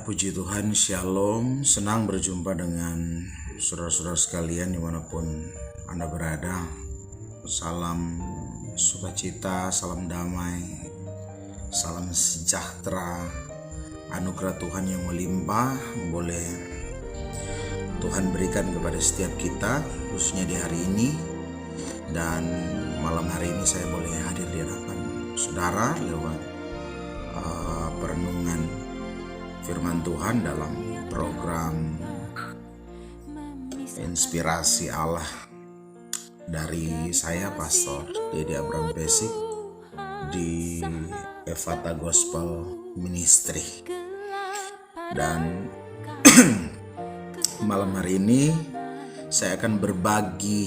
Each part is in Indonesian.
Puji Tuhan, Shalom. Senang berjumpa dengan saudara-saudara sekalian dimanapun Anda berada. Salam sukacita, salam damai, salam sejahtera, anugerah Tuhan yang melimpah boleh Tuhan berikan kepada setiap kita, khususnya di hari ini. Dan malam hari ini saya boleh hadir di hadapan saudara lewat perenungan firman Tuhan dalam program Inspirasi Allah dari saya, Pastor Dede Abraham Pesik di Ephata Gospel Ministry. Dan malam hari ini saya akan berbagi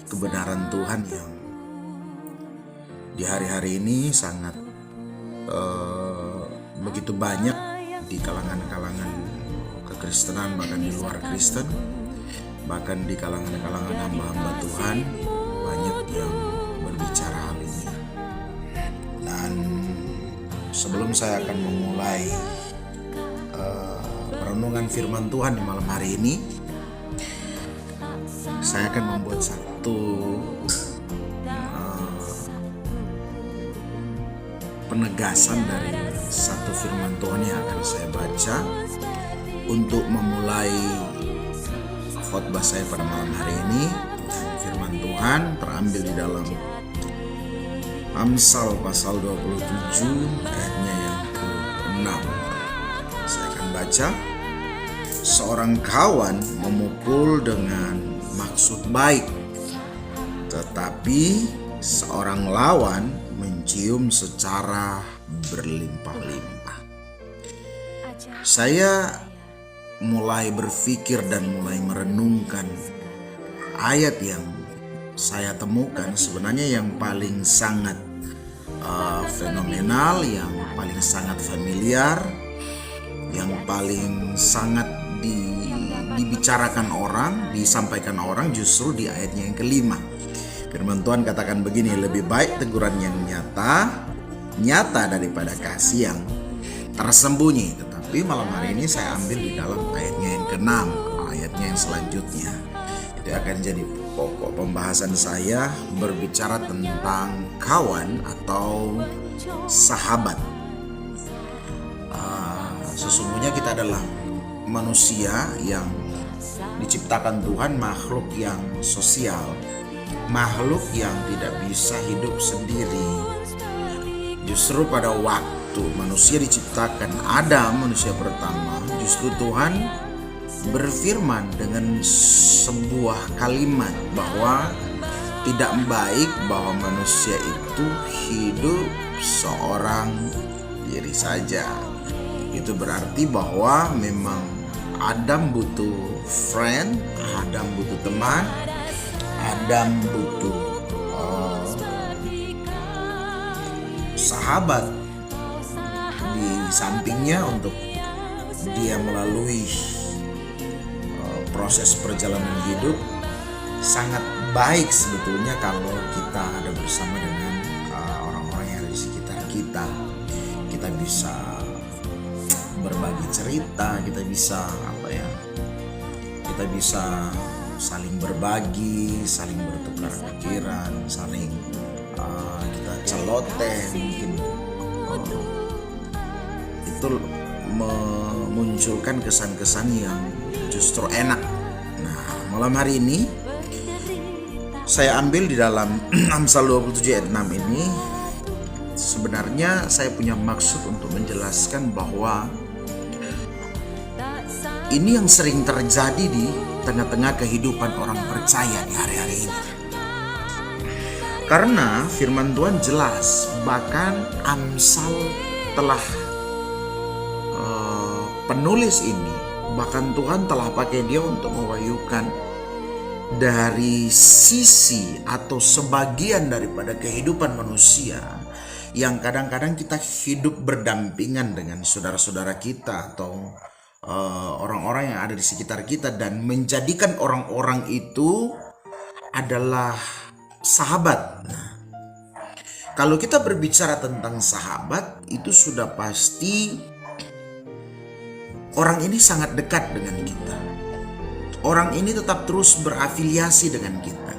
kebenaran Tuhan yang di hari-hari ini sangat begitu banyak di kalangan-kalangan kekristenan, bahkan di luar Kristen, bahkan di kalangan-kalangan hamba-hamba Tuhan, banyak yang berbicara hal ini. Dan sebelum saya akan memulai perenungan firman Tuhan di malam hari ini, saya akan membuat satu penegasan dari satu firman Tuhan yang akan saya baca untuk memulai khotbah saya pada malam hari ini. Firman Tuhan terambil di dalam Amsal pasal 27 ayatnya yang ke-6. Saya akan baca. Seorang kawan memukul dengan maksud baik, tetapi seorang lawan mencium secara berlimpah-limpah. Saya mulai berpikir dan mulai merenungkan ayat yang saya temukan, sebenarnya yang paling sangat fenomenal, yang paling sangat familiar, yang paling sangat dibicarakan orang, disampaikan orang justru di ayatnya yang kelima. Firman Tuhan katakan begini, lebih baik teguran yang nyata daripada kasih yang tersembunyi. Tetapi malam hari ini saya ambil di dalam ayatnya yang ke-6, ayatnya yang selanjutnya. Itu akan jadi pokok pembahasan saya, berbicara tentang kawan atau sahabat. Sesungguhnya kita adalah manusia yang diciptakan Tuhan, makhluk yang sosial, makhluk yang tidak bisa hidup sendiri. Justru pada waktu manusia diciptakan, Adam manusia pertama, justru Tuhan berfirman dengan sebuah kalimat bahwa tidak baik bahwa manusia itu hidup seorang diri saja. Itu berarti bahwa memang Adam butuh friend, Adam butuh teman, Adam butuh sahabat di sampingnya untuk dia melalui proses perjalanan hidup. Sangat baik sebetulnya kalau kita ada bersama dengan orang-orang yang ada di sekitar kita. Kita bisa berbagi cerita, kita bisa kita bisa saling berbagi, saling bertukar pikiran, saling kita celoteh, mungkin itu memunculkan kesan-kesan yang justru enak. Nah, malam hari ini saya ambil di dalam Amsal 27 ayat 6 ini. Sebenarnya saya punya maksud untuk menjelaskan bahwa ini yang sering terjadi di tengah-tengah kehidupan orang percaya di hari-hari ini. Karena firman Tuhan jelas, bahkan Amsal telah penulis ini, bahkan Tuhan telah pakai dia untuk mewahyukan dari sisi atau sebagian daripada kehidupan manusia yang kadang-kadang kita hidup berdampingan dengan saudara-saudara kita atau orang-orang yang ada di sekitar kita, dan menjadikan orang-orang itu adalah sahabat. Nah, kalau kita berbicara tentang sahabat, itu sudah pasti orang ini sangat dekat dengan kita. Orang ini tetap terus berafiliasi dengan kita.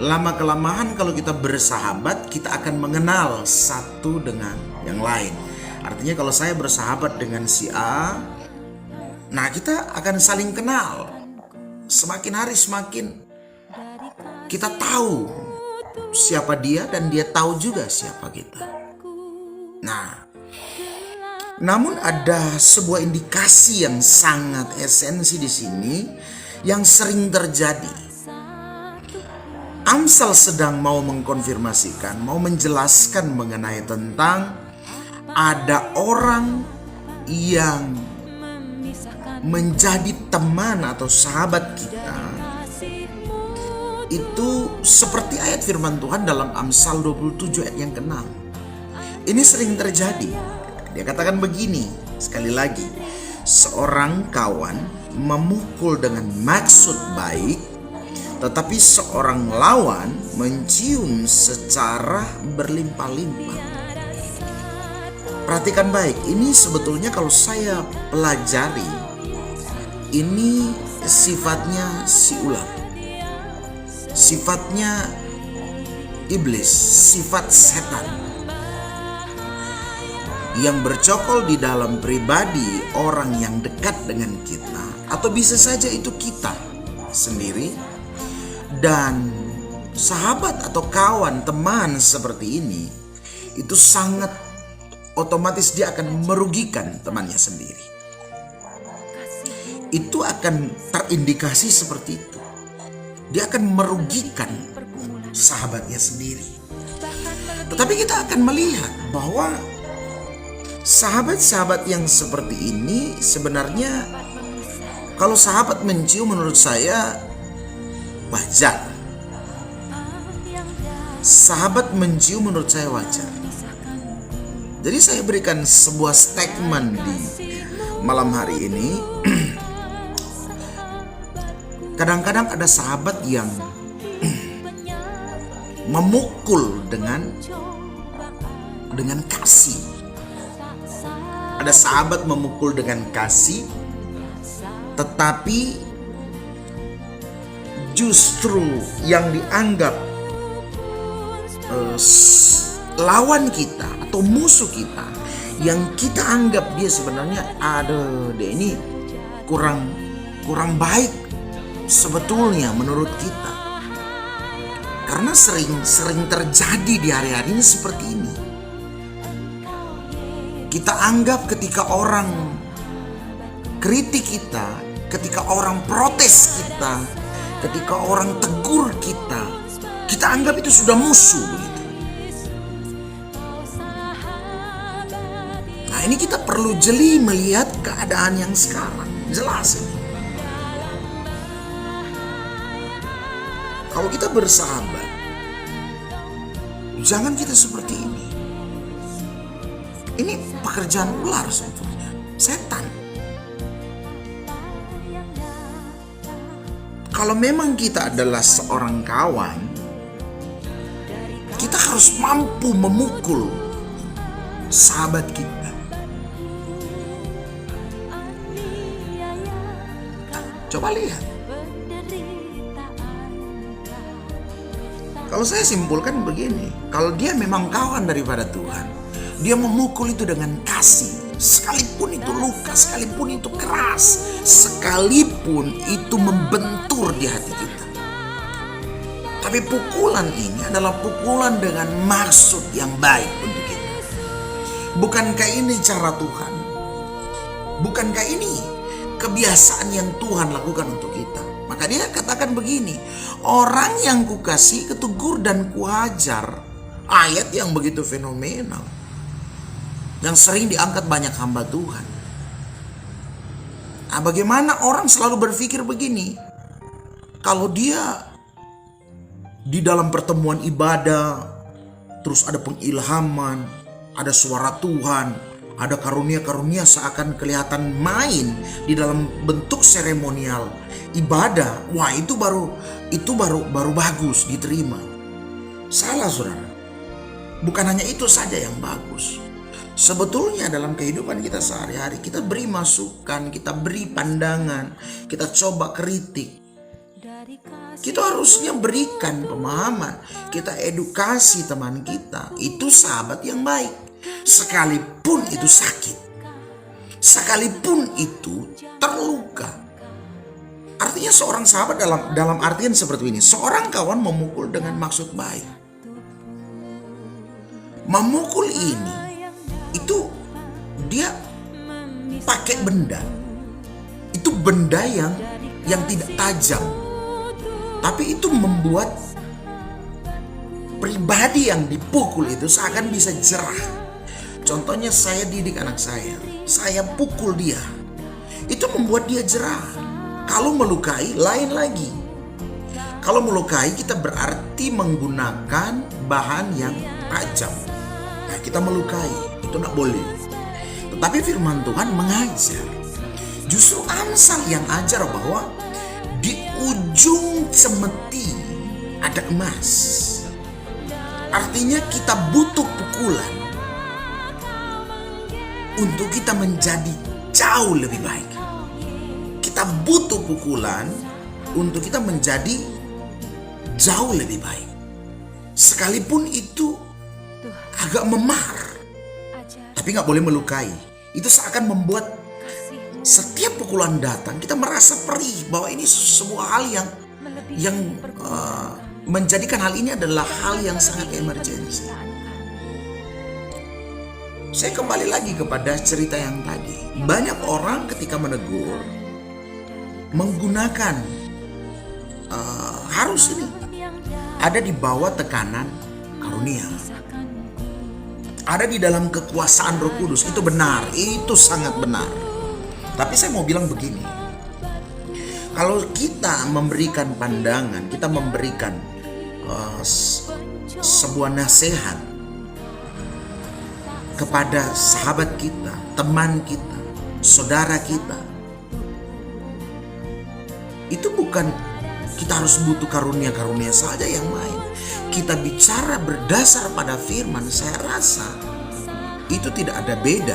Lama-kelamaan kalau kita bersahabat, kita akan mengenal satu dengan yang lain. Artinya kalau saya bersahabat dengan si A, nah kita akan saling kenal. Semakin hari semakin kita tahu siapa dia dan dia tahu juga siapa kita. Nah, namun ada sebuah indikasi yang sangat esensi di sini yang sering terjadi. Amsal sedang mau mengkonfirmasikan, mau menjelaskan mengenai tentang ada orang yang menjadi teman atau sahabat kita. Itu seperti ayat firman Tuhan dalam Amsal 27 ayat yang ke-6. Ini sering terjadi. Dia katakan begini, sekali lagi, seorang kawan memukul dengan maksud baik, tetapi seorang lawan mencium secara berlimpah-limpah. Perhatikan baik, ini sebetulnya kalau saya pelajari, ini sifatnya si ular, sifatnya iblis, sifat setan yang bercokol di dalam pribadi orang yang dekat dengan kita, atau bisa saja itu kita sendiri. Dan sahabat atau kawan, teman seperti ini, itu sangat otomatis dia akan merugikan temannya sendiri. Itu akan terindikasi seperti itu. Dia akan merugikan sahabatnya sendiri. Tetapi kita akan melihat bahwa sahabat-sahabat yang seperti ini sebenarnya, kalau sahabat mencium, menurut saya wajar. Sahabat mencium menurut saya wajar. Jadi saya berikan sebuah statement di malam hari ini. Kadang-kadang ada sahabat yang memukul dengan kasih. Ada sahabat memukul dengan kasih, tetapi justru yang dianggap lawan kita atau musuh kita, yang kita anggap dia sebenarnya dia ini kurang baik sebetulnya menurut kita. Karena sering terjadi di hari-hari ini seperti ini. Kita anggap ketika orang kritik kita, ketika orang protes kita, ketika orang tegur kita, kita anggap itu sudah musuh begitu. Nah, ini kita perlu jeli melihat keadaan yang sekarang. Jelas ini. Kalau kita bersahabat, jangan kita seperti ini. Ini pekerjaan ular sebetulnya, setan. Kalau memang kita adalah seorang kawan, kita harus mampu memukul sahabat kita. Coba lihat. Kalau saya simpulkan begini, kalau dia memang kawan daripada Tuhan, dia memukul itu dengan kasih. Sekalipun itu luka, sekalipun itu keras, sekalipun itu membentur di hati kita. Tapi pukulan ini adalah pukulan dengan maksud yang baik untuk kita. Bukankah ini cara Tuhan? Bukankah ini kebiasaan yang Tuhan lakukan untuk kita? Maka dia katakan begini, orang yang kukasih kutegur dan kuajar. Ayat yang begitu fenomenal, yang sering diangkat banyak hamba Tuhan. Nah, bagaimana orang selalu berpikir begini, kalau dia di dalam pertemuan ibadah, terus ada pengilhaman, ada suara Tuhan, ada karunia-karunia seakan kelihatan main di dalam bentuk seremonial ibadah, wah itu baru bagus diterima. Salah, saudara. Bukan hanya itu saja yang bagus. Sebetulnya dalam kehidupan kita sehari-hari, kita beri masukan, kita beri pandangan, kita coba kritik. Kita harusnya berikan pemahaman, kita edukasi teman kita. Itu sahabat yang baik. Sekalipun itu sakit, sekalipun itu terluka. Artinya seorang sahabat dalam artian seperti ini. Seorang kawan memukul dengan maksud baik. Memukul ini, itu dia pakai benda. Itu benda yang tidak tajam. Tapi itu membuat pribadi yang dipukul itu seakan bisa jerah. Contohnya saya didik anak saya pukul dia. Itu membuat dia jerah. Kalau melukai lain lagi. Kalau melukai kita berarti menggunakan bahan yang tajam. Nah, kita melukai, itu tidak boleh. Tetapi firman Tuhan mengajar. Justru Amsal yang ajar bahwa di ujung cemeti ada emas. Artinya kita butuh pukulan untuk kita menjadi jauh lebih baik. Kita butuh pukulan untuk kita menjadi jauh lebih baik. Sekalipun itu agak memar, tapi gak boleh melukai. Itu seakan membuat setiap pukulan datang kita merasa perih bahwa ini sebuah hal yang menjadikan hal ini adalah hal yang sangat emergensi. Saya kembali lagi kepada cerita yang tadi. Banyak orang ketika menegur menggunakan harus ini ada di bawah tekanan karunia, ada di dalam kekuasaan Roh Kudus. Itu benar, itu sangat benar. Tapi saya mau bilang begini, kalau kita memberikan pandangan, kita memberikan sebuah nasihat kepada sahabat kita, teman kita, saudara kita, itu bukan kita harus butuh karunia-karunia saja yang lain. Kita bicara berdasar pada firman, saya rasa itu tidak ada beda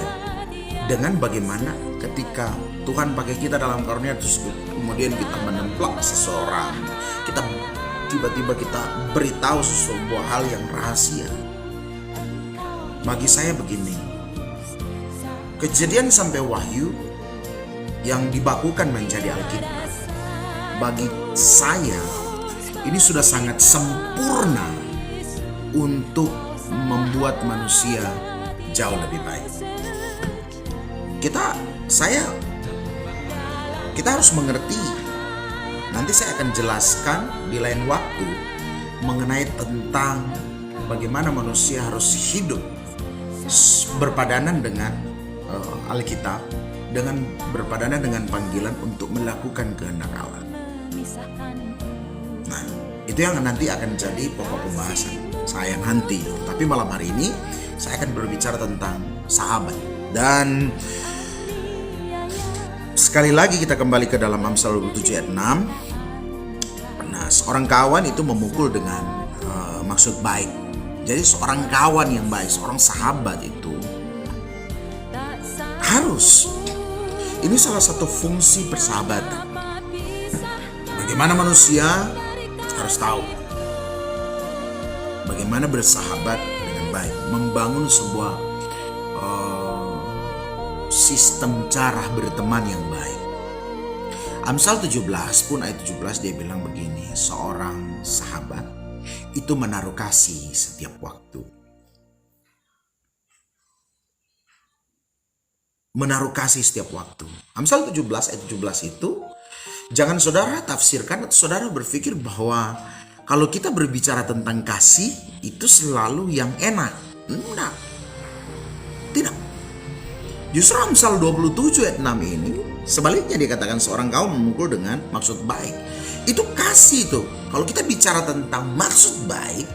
dengan bagaimana ketika Tuhan pakai kita dalam karunia terus kemudian kita menemplak seseorang, kita tiba-tiba kita beritahu sebuah hal yang rahasia. Bagi saya begini, Kejadian sampai Wahyu yang dibakukan menjadi Alkitab, bagi saya ini sudah sangat sempurna untuk membuat manusia jauh lebih baik. Kita harus mengerti. Nanti saya akan jelaskan di lain waktu mengenai tentang bagaimana manusia harus hidup berpadanan dengan Alkitab, dengan berpadanan dengan panggilan untuk melakukan kehendak Allah. Nah, itu yang nanti akan jadi pokok pembahasan saya nanti. Tapi malam hari ini saya akan berbicara tentang sahabat. Dan sekali lagi kita kembali ke dalam Amsal 27 ayat 6. Nah, seorang kawan itu memukul dengan maksud baik. Jadi seorang kawan yang baik, seorang sahabat itu harus, ini salah satu fungsi persahabatan. Bagaimana manusia harus tahu bagaimana bersahabat dengan baik, membangun sebuah sistem cara berteman yang baik. Amsal 17 pun ayat 17 dia bilang begini, seorang sahabat itu menaruh kasih setiap waktu. Menaruh kasih setiap waktu. Amsal 17 ayat 17 itu jangan saudara tafsirkan atau saudara berpikir bahwa kalau kita berbicara tentang kasih itu selalu yang enak. Enggak. Tidak. Justru Amsal 27 ayat 6 ini sebaliknya dikatakan seorang kaum memukul dengan maksud baik. Itu kasih itu. Kalau kita bicara tentang maksud baik,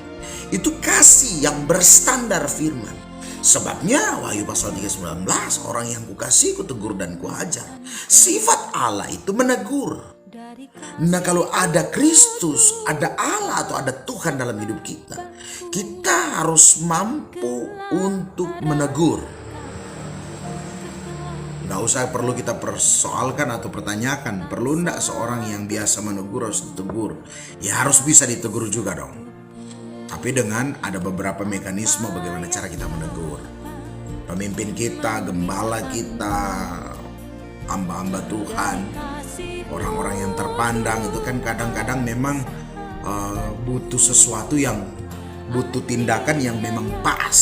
itu kasih yang berstandar firman. Sebabnya Wahyu pasal 3:19, orang yang kukasihi kutegur dan kuajar. Sifat Allah itu menegur. Nah, kalau ada Kristus, ada Allah atau ada Tuhan dalam hidup kita, kita harus mampu untuk menegur. Nggak usah perlu kita persoalkan atau pertanyakan, perlu nggak seorang yang biasa menegur harus ditegur? Ya harus bisa ditegur juga dong. Tapi dengan ada beberapa mekanisme bagaimana cara kita menegur. Pemimpin kita, gembala kita, hamba-hamba Tuhan, orang-orang yang terpandang itu kan kadang-kadang memang butuh sesuatu yang butuh tindakan yang memang pas,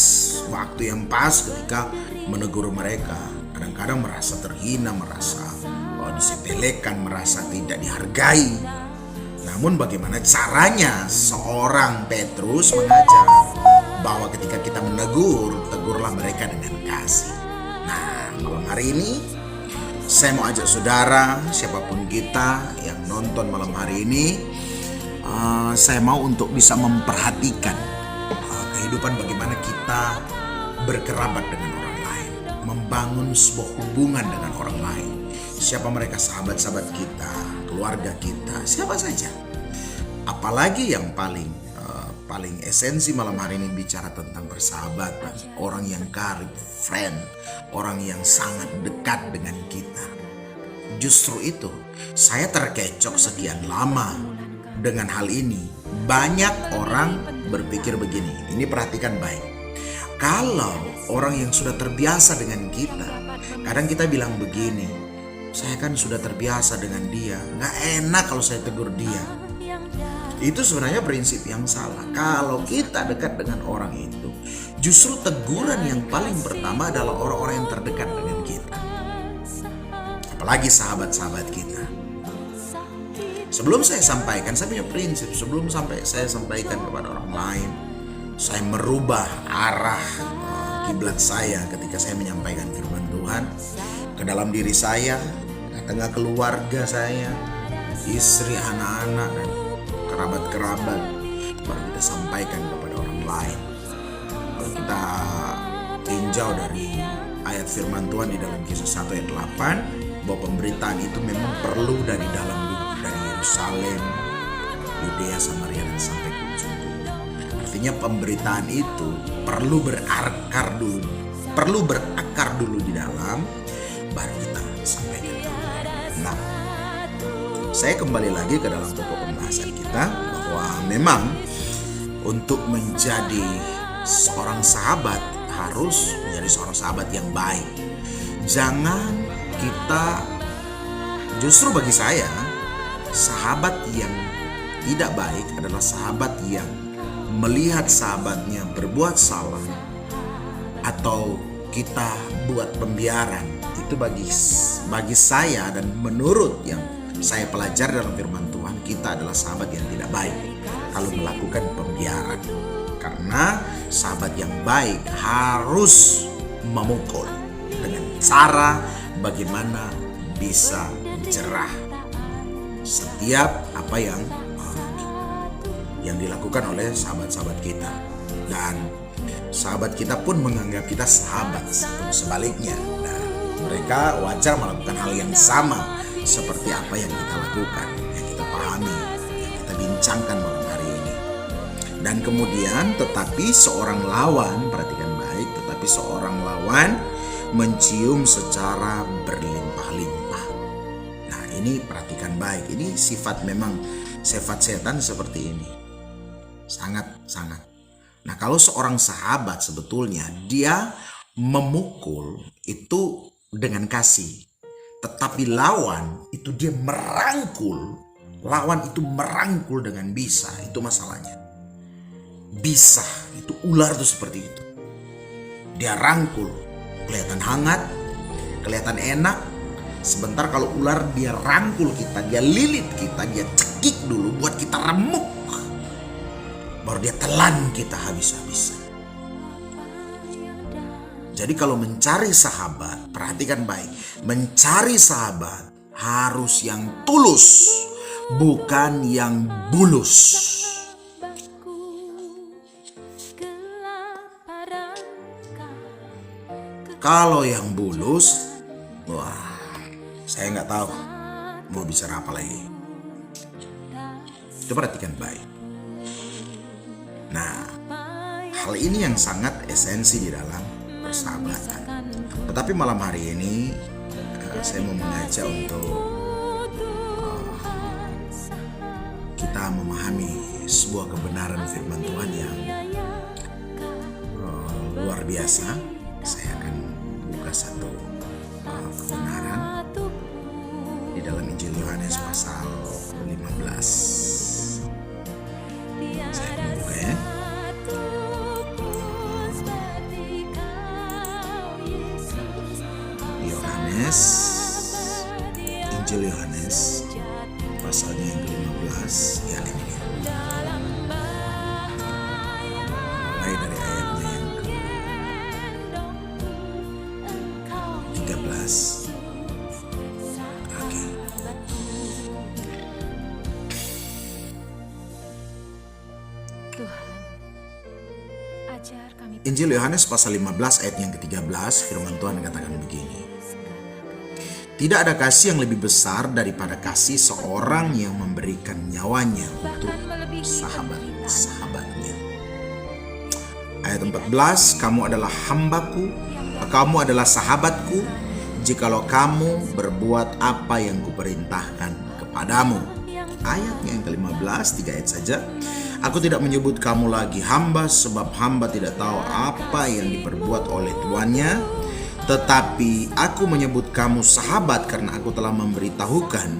waktu yang pas ketika menegur mereka. Kadang-kadang merasa terhina, merasa disepelekan, merasa tidak dihargai. Namun bagaimana caranya seorang Petrus mengajar bahwa ketika kita menegur, tegurlah mereka dengan kasih. Nah, malam hari ini saya mau ajak saudara, siapapun kita yang nonton malam hari ini, saya mau untuk bisa memperhatikan kehidupan bagaimana kita berkerabat dengan orang lain, membangun sebuah hubungan dengan orang lain. Siapa mereka, sahabat-sahabat kita, keluarga kita, siapa saja. Apalagi yang paling esensi malam hari ini bicara tentang persahabatan, orang yang karib, friend, orang yang sangat dekat dengan kita. Justru itu saya terkecoh sekian lama dengan hal ini. Banyak orang berpikir begini, ini perhatikan baik. Kalau orang yang sudah terbiasa dengan kita, kadang kita bilang begini, saya kan sudah terbiasa dengan dia, gak enak kalau saya tegur dia. Itu sebenarnya prinsip yang salah. Kalau kita dekat dengan orang itu, justru teguran yang paling pertama adalah orang-orang yang terdekat dengan kita. Apalagi sahabat-sahabat kita. Sebelum saya sampaikan, saya punya prinsip. Sebelum saya sampaikan kepada orang lain, saya merubah arah kiblat saya ketika saya menyampaikan firman Tuhan ke dalam diri saya, ke tengah keluarga saya, istri, anak-anak, dan kerabat-kerabat, baru kita sampaikan kepada orang lain. Kalau kita tinjau dari ayat firman Tuhan di dalam Kisah 1 ayat 8, bahwa pemberitaan itu memang perlu dari dalam dulu, dari Yerusalem, Yudea, Samaria, dan sampai ke ujung dunia. Artinya pemberitaan itu perlu berakar dulu di dalam, baru kita sampaikan ke orang. Nah, saya kembali lagi ke dalam pokok pembahasan kita, bahwa memang untuk menjadi seorang sahabat harus menjadi seorang sahabat yang baik. Jangan kita, justru bagi saya, sahabat yang tidak baik adalah sahabat yang melihat sahabatnya berbuat salah atau kita buat pembiaran. Itu bagi saya dan menurut yang saya pelajari dalam firman Tuhan, kita adalah sahabat yang tidak baik kalau melakukan pembiaran. Karena sahabat yang baik harus memukul dengan cara bagaimana bisa jerah setiap apa yang dilakukan oleh sahabat-sahabat kita, dan sahabat kita pun menganggap kita sahabat. Sebaliknya, nah, mereka wajar melakukan hal yang sama seperti apa yang kita lakukan, yang kita pahami, yang kita bincangkan malam hari ini. Dan kemudian tetapi seorang lawan, perhatikan baik, tetapi seorang lawan mencium secara berlimpah-limpah. Nah, ini perhatikan baik, ini sifat setan seperti ini. Sangat. Nah, kalau seorang sahabat sebetulnya dia memukul itu dengan kasih. Tetapi lawan itu dia merangkul. Lawan itu merangkul dengan bisa. Itu masalahnya. Bisa, itu ular itu seperti itu. Dia rangkul. Kelihatan hangat, kelihatan enak. Sebentar kalau ular dia rangkul kita, dia lilit kita, dia cekik dulu buat kita remuk. Baru dia telan kita habis-habisan. Jadi kalau mencari sahabat, perhatikan baik. Mencari sahabat harus yang tulus, bukan yang bulus. Kalau yang bulus, wah, saya nggak tahu mau bicara apa lagi. Coba perhatikan baik. Nah, hal ini yang sangat esensi di dalam persahabatan. Tetapi malam hari ini saya mau mengajak untuk kita memahami sebuah kebenaran firman Tuhan yang luar biasa. Saya akan buka satu kebenaran di dalam Injil Yohanes pasal 15. Saya akan buka ya. Injil Yohanes pasalnya yang ke-15 ya, ini dia. Mulai dari ayatnya yang ke-13. Oke. Injil Yohanes pasal 15 ayat yang ke-13, firman Tuhan katakan begini. Tidak ada kasih yang lebih besar daripada kasih seorang yang memberikan nyawanya untuk sahabat-sahabatnya. Ayat 14, kamu adalah hambaku, kamu adalah sahabatku, jikalau kamu berbuat apa yang kuperintahkan kepadamu. Ayatnya yang ke-15, 3 ayat saja. Aku tidak menyebut kamu lagi hamba, sebab hamba tidak tahu apa yang diperbuat oleh tuannya. Tetapi aku menyebut kamu sahabat karena aku telah memberitahukan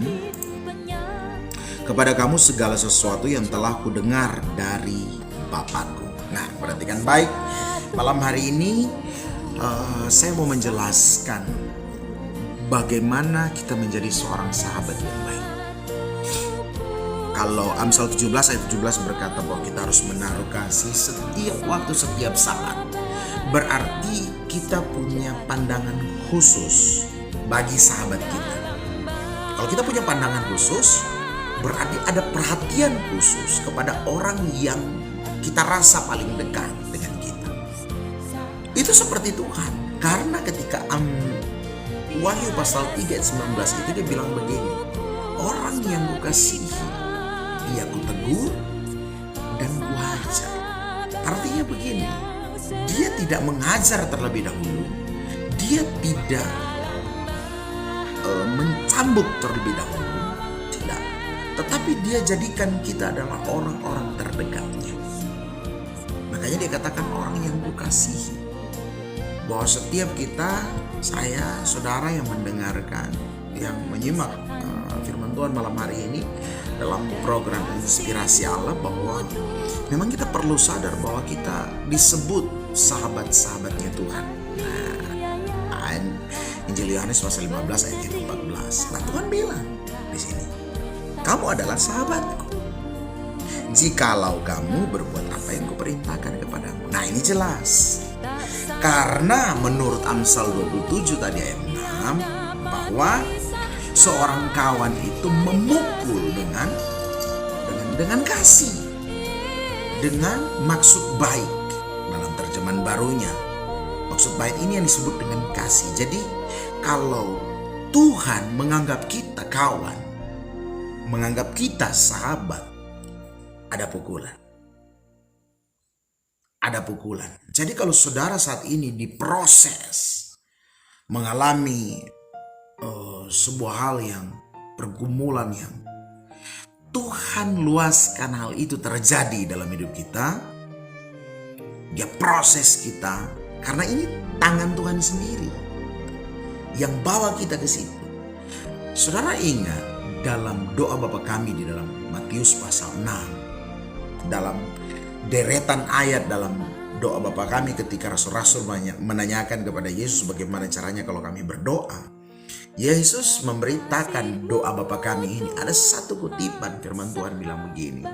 kepada kamu segala sesuatu yang telah kudengar dari Bapakku. Nah, perhatikan baik. Malam hari ini saya mau menjelaskan bagaimana kita menjadi seorang sahabat yang baik. Kalau Amsal 17 ayat 17 berkata bahwa kita harus menaruh kasih setiap waktu, setiap saat. Berarti kita punya pandangan khusus bagi sahabat kita. Kalau kita punya pandangan khusus, berarti ada perhatian khusus kepada orang yang kita rasa paling dekat dengan kita. Itu seperti Tuhan. Karena ketika Wahyu pasal 3 ayat 19 itu dia bilang begini. Orang yang kukasihi, dia kutegur dan kuajar. Artinya begini. Dia tidak mengajar terlebih dahulu. Dia tidak mencambuk terlebih dahulu. Tidak. Tetapi dia jadikan kita adalah orang-orang terdekatnya. Makanya dia katakan orang yang kukasihi. Bahwa setiap kita, saya, saudara yang mendengarkan, yang menyimak firman Tuhan malam hari ini dalam program Inspirasi Allah, bahwa memang kita perlu sadar bahwa kita disebut sahabat-sahabatnya Tuhan. Nah, Injil Yohanes pasal 15 ayat 14. Nah, Tuhan bilang di sini, kamu adalah sahabatku, jikalau kamu berbuat apa yang kuperintahkan kepadamu. Nah, ini jelas. Karena menurut Amsal 27 tadi ayat 6, bahwa seorang kawan itu memukul dengan kasih, dengan maksud baik. Dalam terjemahan barunya, maksud baik ini yang disebut dengan kasih. Jadi kalau Tuhan menganggap kita kawan, menganggap kita sahabat, ada pukulan. Ada pukulan. Jadi kalau saudara saat ini diproses, mengalami sebuah hal yang pergumulan yang Tuhan luaskan hal itu terjadi dalam hidup kita, dia proses kita, karena ini tangan Tuhan sendiri yang bawa kita ke situ. Saudara ingat dalam doa Bapa kami di dalam Matius pasal 6, dalam deretan ayat dalam doa Bapa kami ketika rasul-rasul menanyakan kepada Yesus bagaimana caranya kalau kami berdoa, Yesus memberitakan doa Bapa kami ini. Ada satu kutipan firman Tuhan bilang begini,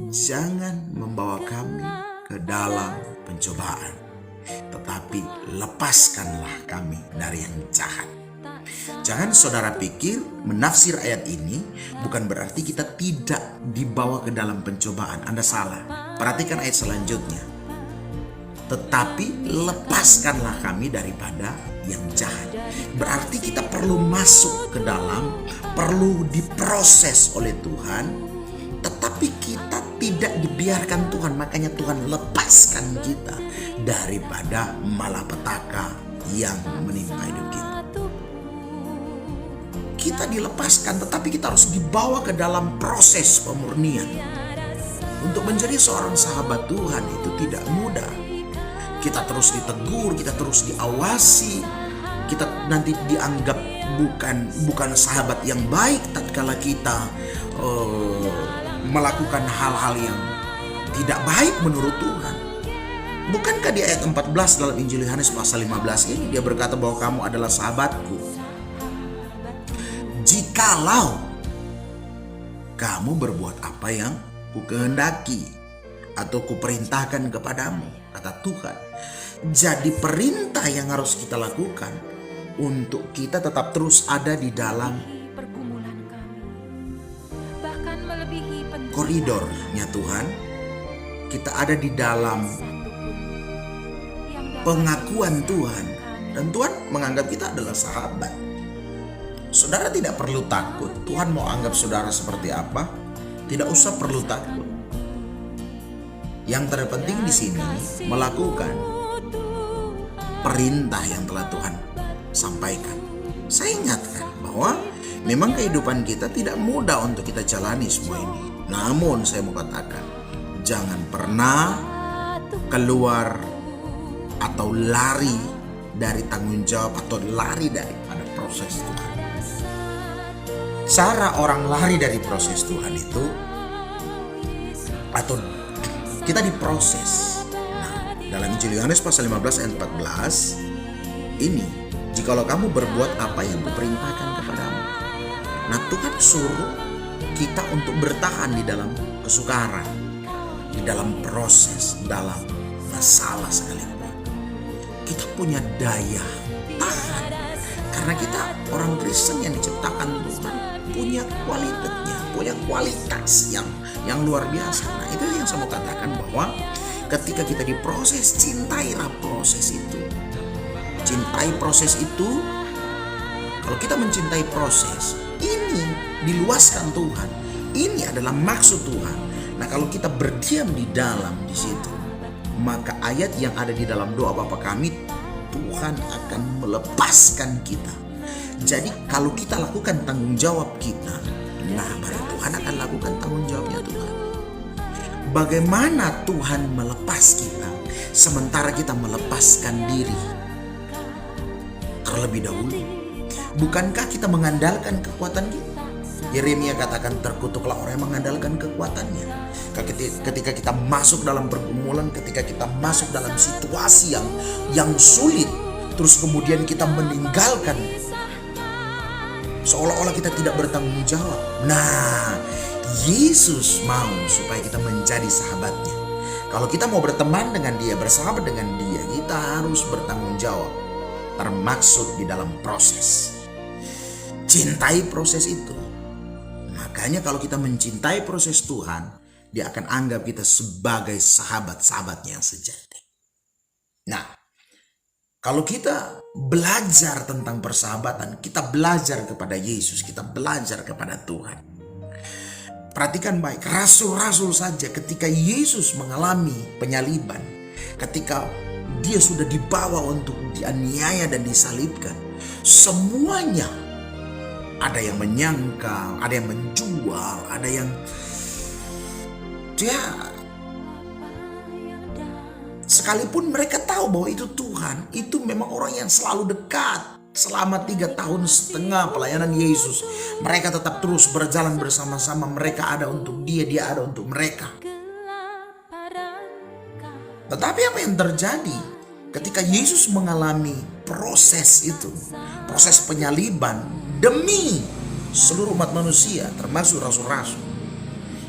jangan membawa kami ke dalam pencobaan, tetapi lepaskanlah kami dari yang jahat. Jangan saudara pikir menafsir ayat ini bukan berarti kita tidak dibawa ke dalam pencobaan. Anda salah. Perhatikan ayat selanjutnya. Tetapi lepaskanlah kami daripada yang jahat. Berarti kita perlu masuk ke dalam, perlu diproses oleh Tuhan, tetapi kita tidak dibiarkan Tuhan. Makanya Tuhan lepaskan kita daripada malapetaka yang menimpa hidup kita. kita dilepaskan, tetapi kita harus dibawa ke dalam proses pemurnian. Untuk menjadi seorang sahabat Tuhan itu tidak mudah. Kita terus ditegur, kita terus diawasi, kita nanti dianggap bukan sahabat yang baik tatkala kita melakukan hal-hal yang tidak baik menurut Tuhan. Bukankah di ayat 14 dalam Injil Yohanes pasal 15 ini dia berkata bahwa kamu adalah sahabatku jikalau kamu berbuat apa yang kukehendaki atau kuperintahkan kepadamu, kata Tuhan. Jadi perintah yang harus kita lakukan untuk kita tetap terus ada di dalam koridornya Tuhan. Kita ada di dalam pengakuan Tuhan, dan Tuhan menganggap kita adalah sahabat. Saudara tidak perlu takut. Tuhan mau anggap saudara seperti apa, tidak usah perlu takut. Yang terpenting di sini melakukan perintah yang telah Tuhan sampaikan. Saya ingatkan bahwa memang kehidupan kita tidak mudah untuk kita jalani semua ini. Namun saya mau katakan, jangan pernah keluar atau lari dari tanggung jawab atau lari daripada proses Tuhan. Cara orang lari dari proses Tuhan itu, atau kita diproses. Nah, dalam Injil Yohanes pasal 15 ayat 14 ini, jikalau kamu berbuat apa yang kuperintahkan kepadamu. Nah, Tuhan suruh kita untuk bertahan di dalam kesukaran, di dalam proses, dalam masalah sekalipun. Kita punya daya tahan karena kita orang Kristen yang diciptakan Tuhan, punya kualitasnya, punya kualitas yang luar biasa. Nah, itu yang saya mau katakan bahwa ketika kita diproses, cintailah proses itu. Cintai proses itu. Kalau kita mencintai proses, ini diluaskan Tuhan. Ini adalah maksud Tuhan. Nah, kalau kita berdiam di situ, maka ayat yang ada di dalam doa Bapa kami, Tuhan akan melepaskan kita. Jadi kalau kita lakukan tanggung jawab kita, nah baru Tuhan akan lakukan tanggung jawabnya Tuhan. Bagaimana Tuhan melepas kita sementara kita melepaskan diri terlebih dahulu? Bukankah kita mengandalkan kekuatan kita? Yeremia katakan, terkutuklah orang yang mengandalkan kekuatannya. Ketika kita masuk dalam pergumulan, ketika kita masuk dalam situasi yang sulit, terus kemudian kita meninggalkan, seolah-olah kita tidak bertanggung jawab. Nah, Yesus mau supaya kita menjadi sahabatnya. Kalau kita mau berteman dengan dia, bersahabat dengan dia, kita harus bertanggung jawab, termaksud di dalam proses. Cintai proses itu. Makanya kalau kita mencintai proses Tuhan, dia akan anggap kita sebagai sahabat-sahabatnya yang sejati. Nah, kalau kita belajar tentang persahabatan, kita belajar kepada Yesus, kita belajar kepada Tuhan. Perhatikan baik, rasul-rasul saja ketika Yesus mengalami penyaliban, ketika dia sudah dibawa untuk dianiaya dan disalibkan, semuanya ada yang menyangkal, ada yang menjual, ada yang sekalipun mereka tahu bahwa itu Tuhan, itu memang orang yang selalu dekat. Selama 3 tahun setengah pelayanan Yesus, mereka tetap terus berjalan bersama-sama. Mereka ada untuk dia, dia ada untuk mereka. Tetapi apa yang terjadi ketika Yesus mengalami proses itu, proses penyaliban demi seluruh umat manusia, termasuk rasul-rasul.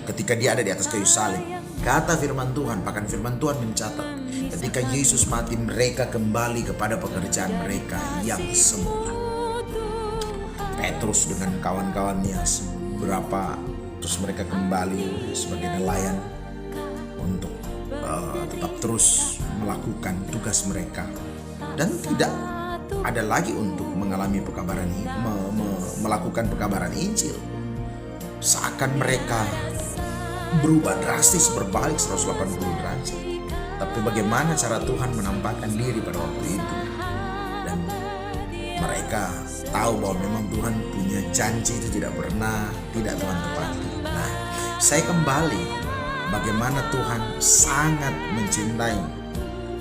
Ketika dia ada di atas kayu salib, kata firman Tuhan, bahkan firman Tuhan mencatat, ketika Yesus mati, mereka kembali kepada pekerjaan mereka yang semula. Petrus dengan kawan-kawannya berapa, terus mereka kembali sebagai nelayan untuk tetap terus melakukan tugas mereka, dan tidak ada lagi untuk mengalami pekabaran, melakukan pekabaran Injil. Seakan mereka berubah drastis, berbalik 180 derajat. Tapi bagaimana cara Tuhan menampakkan diri pada waktu itu? Dan mereka tahu bahwa memang Tuhan punya janji itu tidak pernah tidak Tuhan tepati. Nah, saya kembali bagaimana Tuhan sangat mencintai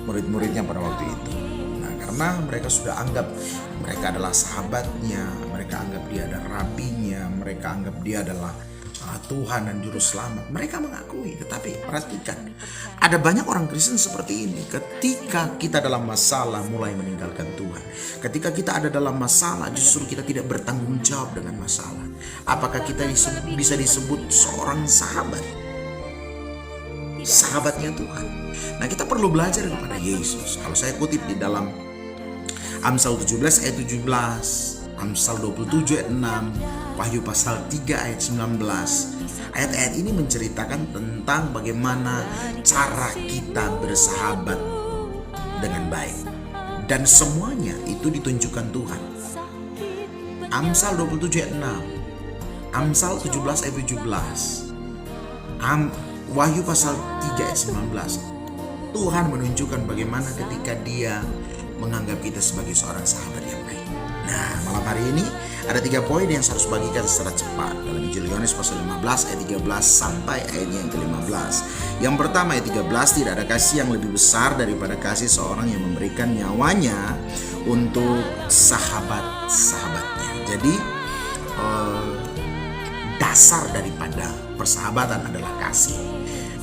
murid-muridnya pada waktu itu. Nah, karena mereka sudah anggap mereka adalah sahabatnya, mereka anggap dia adalah rabinya, mereka anggap dia adalah Tuhan dan Juru Selamat. Mereka mengakui, tetapi perhatikan, ada banyak orang Kristen seperti ini. Ketika kita dalam masalah mulai meninggalkan Tuhan. Ketika kita ada dalam masalah, justru kita tidak bertanggung jawab dengan masalah. Apakah kita bisa disebut seorang sahabat? Sahabatnya Tuhan. Nah, kita perlu belajar kepada Yesus. Kalau saya kutip di dalam Amsal 17 ayat 17, Amsal 27 ayat 6, Wahyu pasal 3 ayat 19. Ayat-ayat ini menceritakan tentang bagaimana cara kita bersahabat dengan baik. Dan semuanya itu ditunjukkan Tuhan. Amsal 27 ayat 6, Amsal 17 ayat 17, Wahyu pasal 3 ayat 19. Tuhan menunjukkan bagaimana ketika dia menganggap kita sebagai seorang sahabat yang baik. Nah, malam hari ini ada 3 poin yang saya harus bagikan secara cepat dalam Injil Yohanes pasal 15 ayat 13 sampai ayatnya yang ke-15. Yang pertama ayat 13, tidak ada kasih yang lebih besar daripada kasih seorang yang memberikan nyawanya untuk sahabat-sahabatnya. Jadi dasar daripada persahabatan adalah kasih.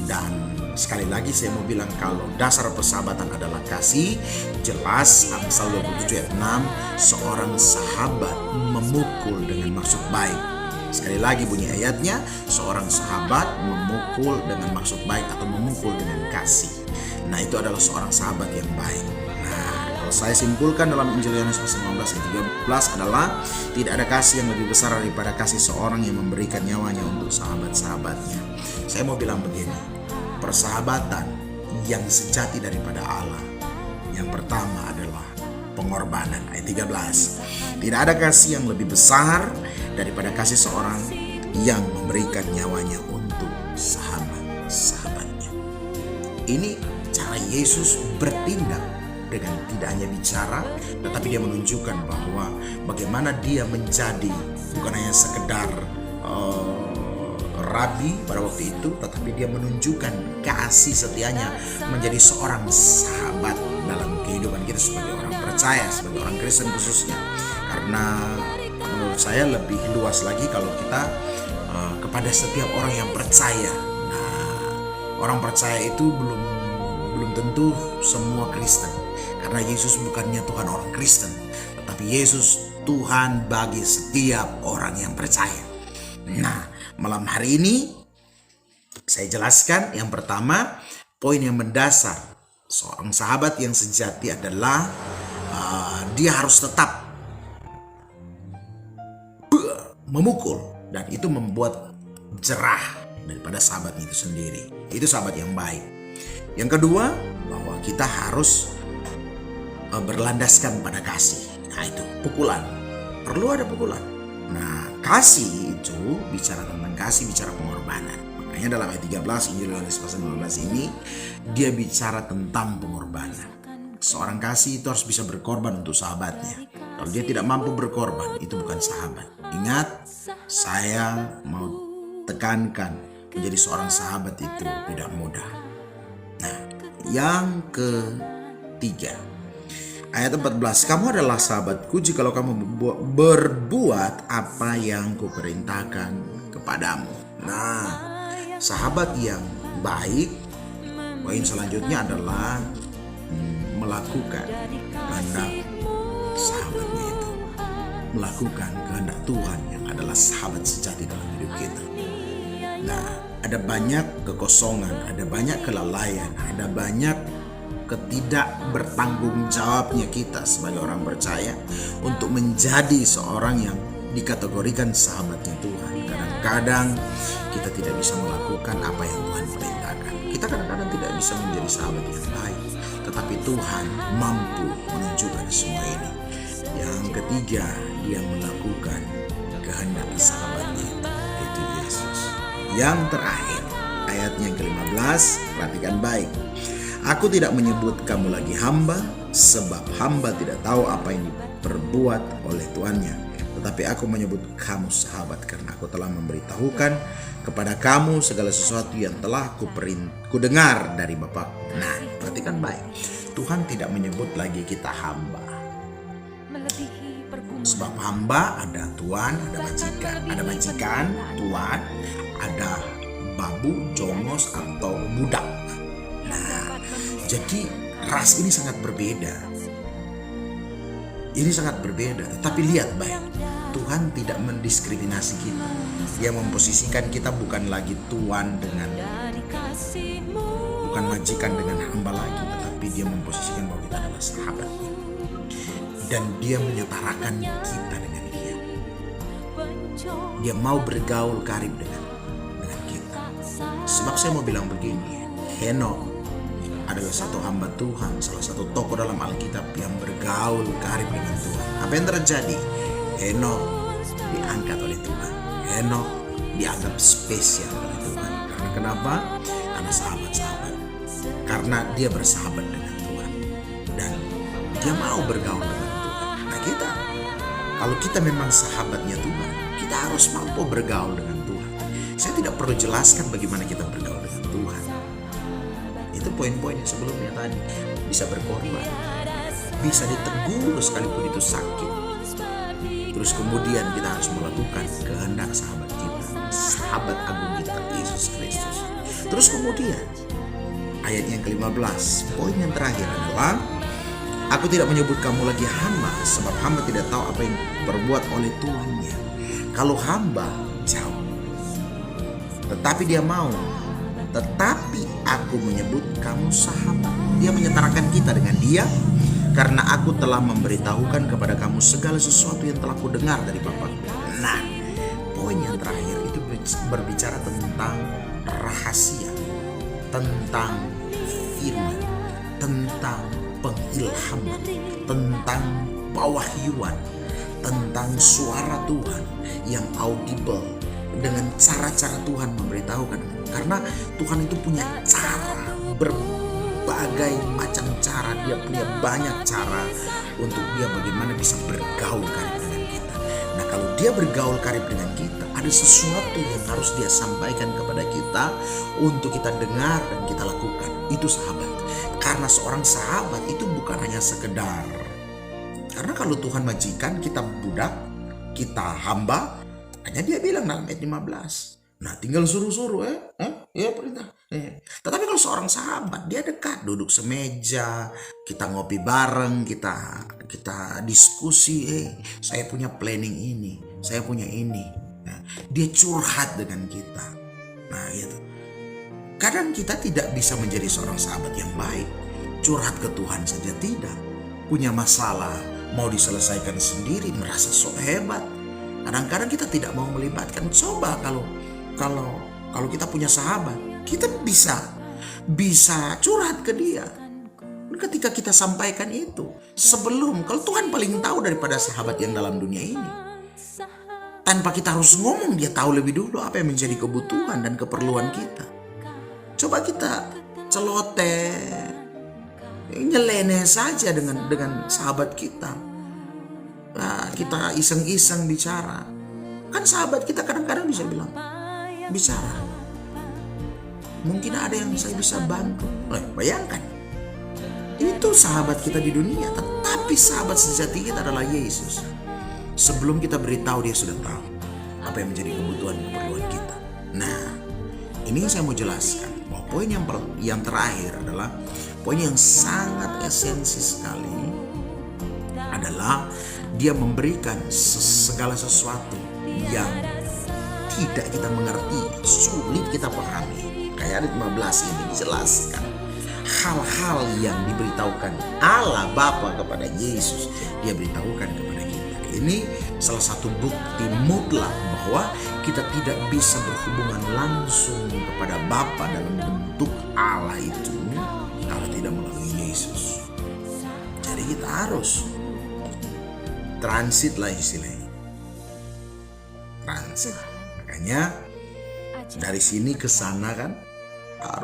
Dan sekali lagi saya mau bilang, kalau dasar persahabatan adalah kasih, jelas Amsal 27 ayat 6, seorang sahabat memukul dengan maksud baik. Sekali lagi bunyi ayatnya, seorang sahabat memukul dengan maksud baik atau memukul dengan kasih. Nah, itu adalah seorang sahabat yang baik. Nah, kalau saya simpulkan dalam Injil Yohanes pasal 15 ayat 13 adalah tidak ada kasih yang lebih besar daripada kasih seorang yang memberikan nyawanya untuk sahabat-sahabatnya. Saya mau bilang begini, persahabatan yang sejati daripada Allah, yang pertama adalah pengorbanan. Ayat 13, tidak ada kasih yang lebih besar daripada kasih seorang yang memberikan nyawanya untuk sahabat-sahabatnya. Ini cara Yesus bertindak, dengan tidak hanya bicara, tetapi dia menunjukkan bahwa bagaimana dia menjadi bukan hanya sekedar rabi pada waktu itu, tetapi dia menunjukkan kasih setianya menjadi seorang sahabat dalam kehidupan kita sebagai orang percaya, sebagai orang Kristen khususnya. Karena menurut saya lebih luas lagi kalau kita kepada setiap orang yang percaya. Nah, orang percaya itu belum tentu semua Kristen, karena Yesus bukannya Tuhan orang Kristen, tetapi Yesus Tuhan bagi setiap orang yang percaya. Nah, malam hari ini saya jelaskan yang pertama, poin yang mendasar seorang sahabat yang sejati adalah dia harus tetap memukul, dan itu membuat jerah daripada sahabatnya itu sendiri. Itu sahabat yang baik. Yang kedua, bahwa kita harus berlandaskan pada kasih. Nah, itu pukulan, perlu ada pukulan. Nah, kasih itu bicara tentang kasih, bicara pengorbanan. Makanya dalam ayat 13 Injil Yohanes pasal 15 ini dia bicara tentang pengorbanan. Seorang kasih itu harus bisa berkorban untuk sahabatnya. Kalau dia tidak mampu berkorban, itu bukan sahabat. Ingat, saya mau tekankan, menjadi seorang sahabat itu tidak mudah. Nah, yang ketiga, ayat 14, kamu adalah sahabatku jikalau kamu berbuat apa yang kuperintahkan kepadamu. Nah, sahabat yang baik, poin selanjutnya adalah melakukan kehendak sahabatnya itu. Melakukan kehendak Tuhan yang adalah sahabat sejati dalam hidup kita. Nah, ada banyak kekosongan, ada banyak kelalaian, ada banyak ketidak bertanggung jawabnya kita sebagai orang percaya untuk menjadi seorang yang dikategorikan sahabatnya Tuhan. Kadang-kadang kita tidak bisa melakukan apa yang Tuhan perintahkan. Kita kadang-kadang tidak bisa menjadi sahabat yang baik, tetapi Tuhan mampu menunjukkan semua ini. Yang ketiga, dia melakukan kehendak sahabatnya, yaitu Yesus. Yang terakhir, ayatnya yang ke-15, perhatikan baik. Aku tidak menyebut kamu lagi hamba, sebab hamba tidak tahu apa yang diperbuat oleh tuannya. Tetapi aku menyebut kamu sahabat karena aku telah memberitahukan kepada kamu segala sesuatu yang telah kudengar dari Bapa. Nah, perhatikan baik. Tuhan tidak menyebut lagi kita hamba. Sebab hamba ada tuan, ada majikan. Ada majikan, tuan, ada babu, jongos, atau budak. Nah, jadi ras ini sangat berbeda. Ini sangat berbeda, tapi lihat baik, Tuhan tidak mendiskriminasi kita. Dia memposisikan kita bukan lagi tuan dengan, bukan majikan dengan hamba lagi, tetapi dia memposisikan bahwa kita adalah sahabat. Dan dia menyetarakan kita dengan dia. Dia mau bergaul karib dengan kita. Sebab saya mau bilang begini, Henokh adalah satu hamba Tuhan, salah satu tokoh dalam Alkitab yang bergaul karib dengan Tuhan. Apa yang terjadi? Henokh diangkat oleh Tuhan. Henokh dianggap spesial oleh Tuhan. Karena kenapa? Karena sahabat-sahabat. Karena dia bersahabat dengan Tuhan. Dan dia mau bergaul dengan Tuhan. Nah kita, kalau kita memang sahabatnya Tuhan, kita harus mampu bergaul dengan Tuhan. Saya tidak perlu jelaskan bagaimana kita bergaul dengan Tuhan. Itu poin-poin yang sebelumnya tadi. Bisa berkorban, bisa ditegur sekalipun itu sakit. Terus kemudian kita harus melakukan kehendak sahabat kita, sahabat agung kita, Yesus Kristus. Terus kemudian ayat yang ke-15, poin yang terakhir adalah, aku tidak menyebut kamu lagi hamba, sebab hamba tidak tahu apa yang berbuat oleh tuannya. Kalau hamba jauh, tetapi dia mau. Tetapi aku menyebut kamu sahabat. Dia menyetarakan kita dengan dia, karena aku telah memberitahukan kepada kamu segala sesuatu yang telah kudengar dari Bapa. Nah, poin yang terakhir itu berbicara tentang rahasia, tentang firman, tentang pengilhaman, tentang pewahyuan, tentang suara Tuhan yang audible, dengan cara-cara Tuhan memberitahukan. Karena Tuhan itu punya cara, berbagai macam cara. Dia punya banyak cara untuk dia bagaimana bisa bergaul karib dengan kita. Nah, kalau dia bergaul karib dengan kita, ada sesuatu yang harus dia sampaikan kepada kita untuk kita dengar dan kita lakukan. Itu sahabat. Karena seorang sahabat itu bukan hanya sekedar. Karena kalau Tuhan majikan, kita budak, kita hamba. Hanya dia bilang dalam ayat 15. Nah, tinggal suruh-suruh ya perintah. Tetapi kalau seorang sahabat, dia dekat, duduk semeja, kita ngopi bareng, kita diskusi, saya punya planning ini, saya punya ini. Nah, dia curhat dengan kita. Nah, itu. Kadang kita tidak bisa menjadi seorang sahabat yang baik. Curhat ke Tuhan saja tidak. Punya masalah, mau diselesaikan sendiri, merasa sok hebat. Kadang-kadang kita tidak mau melibatkan. Coba kalau kita punya sahabat, kita bisa curhat ke dia. Ketika kita sampaikan itu, sebelum, kalau Tuhan paling tahu daripada sahabat yang dalam dunia ini. Tanpa kita harus ngomong, dia tahu lebih dulu apa yang menjadi kebutuhan dan keperluan kita. Coba kita celoteh, nyeleneh saja dengan sahabat kita. Nah, kita iseng-iseng bicara. Kan sahabat kita kadang-kadang bisa bilang, bicara, mungkin ada yang saya bisa bantu. Bayangkan, itu sahabat kita di dunia, tetapi sahabat sejati kita adalah Yesus. Sebelum kita beritahu, dia sudah tahu apa yang menjadi kebutuhan dan keperluan kita. Nah, ini yang saya mau jelaskan, bahwa poin yang terakhir adalah poin yang sangat esensi sekali, adalah dia memberikan segala sesuatu yang tidak kita mengerti, sulit kita pahami. Kayak ayat 15 ini dijelaskan hal-hal yang diberitahukan Allah Bapa kepada Yesus, dia beritahukan kepada kita. Ini salah satu bukti mutlak bahwa kita tidak bisa berhubungan langsung kepada Bapa dalam bentuk Allah itu kalau tidak melalui Yesus. Jadi kita harus transit lah istilahnya. Transit. Makanya dari sini ke sana kan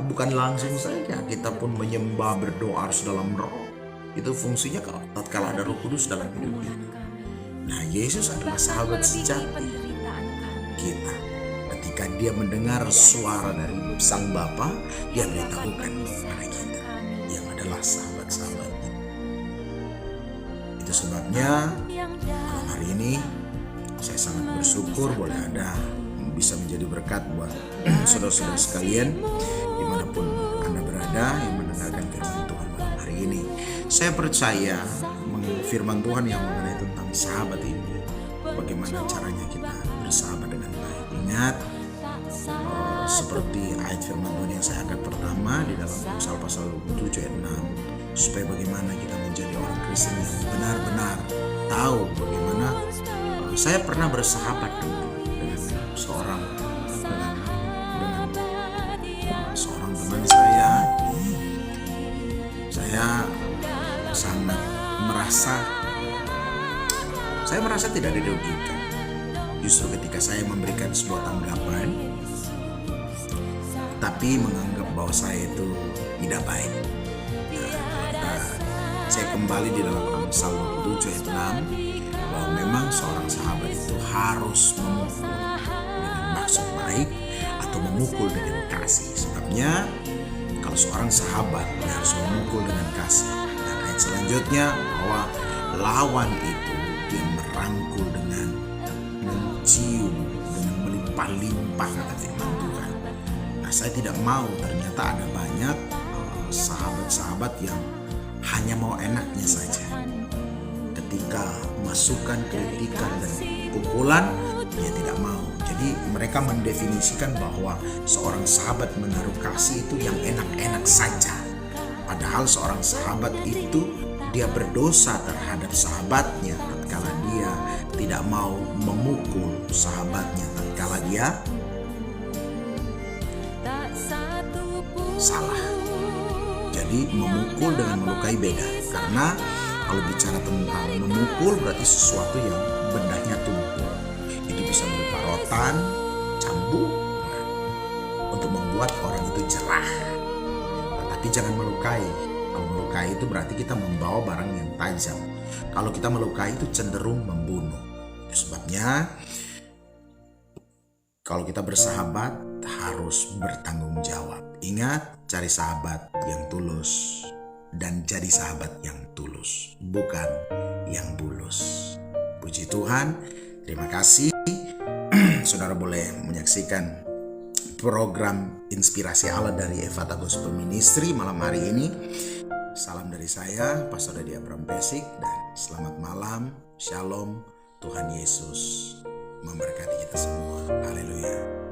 bukan langsung saja, kita pun menyembah, berdoa harus dalam roh. Itu fungsinya kalau tatkala ada Roh Kudus dalam hidup kita. Nah, Yesus adalah sahabat sejati kita. Ketika dia mendengar suara dari Sang Bapa, dia beritahukan kepada kita yang adalah sahabat-sahabatnya. Itu sebabnya malam hari ini saya sangat bersyukur boleh ada bisa menjadi berkat buat saudara-saudara sekalian dimanapun Anda berada yang mendengarkan firman Tuhan malam hari ini. Saya percaya firman Tuhan yang mengenai tentang sahabat ini, bagaimana caranya kita bersahabat dengan baik. Ingat seperti ayat firman Tuhan yang saya angkat pertama di dalam Amsal pasal 7 ayat 6, supaya bagaimana kita menjadi orang Kristen yang benar-benar tahu bagaimana saya pernah bersahabat dengan seorang teman saya. Saya merasa tidak dirugikan. Justru ketika saya memberikan sebuah tanggapan, tapi menganggap bahwa saya itu tidak baik. Saya kembali di dalam Amsal 27 ayat 6, bahwa memang seorang sahabat itu harus memukul dengan maksud baik atau memukul dengan kasih. Sebabnya kalau seorang sahabat dia harus memukul dengan kasih. Dan ayat selanjutnya bahwa lawan itu dia merangkul dengan mencium dengan melimpah-limpah, kata firman Tuhan. Nah, saya tidak mau ternyata ada banyak sahabat-sahabat yang hanya mau enaknya saja. Ketika masukan, kritikan, dan pukulan, dia tidak mau. Jadi mereka mendefinisikan bahwa seorang sahabat menaruh kasih itu yang enak-enak saja. Padahal seorang sahabat itu dia berdosa terhadap sahabatnya tatkala dia tidak mau memukul sahabatnya tatkala dia salah. Jadi memukul dengan melukai beda. Karena kalau bicara tentang memukul berarti sesuatu yang bendanya tumpul. Itu bisa berupa rotan, cambuk, untuk membuat orang itu jerah. Tapi jangan melukai. Kalau melukai itu berarti kita membawa barang yang tajam. Kalau kita melukai itu cenderung membunuh. Itu sebabnya kalau kita bersahabat harus bertanggung jawab. Ingat, cari sahabat yang tulus dan jadi sahabat yang tulus, bukan yang bulus. Puji Tuhan, terima kasih. Saudara boleh menyaksikan program Inspirasi Allah dari Efata Gospel Ministry malam hari ini. Salam dari saya, Pastor Dadi Abram Pesik, dan selamat malam. Shalom, Tuhan Yesus memberkati kita semua. Haleluya.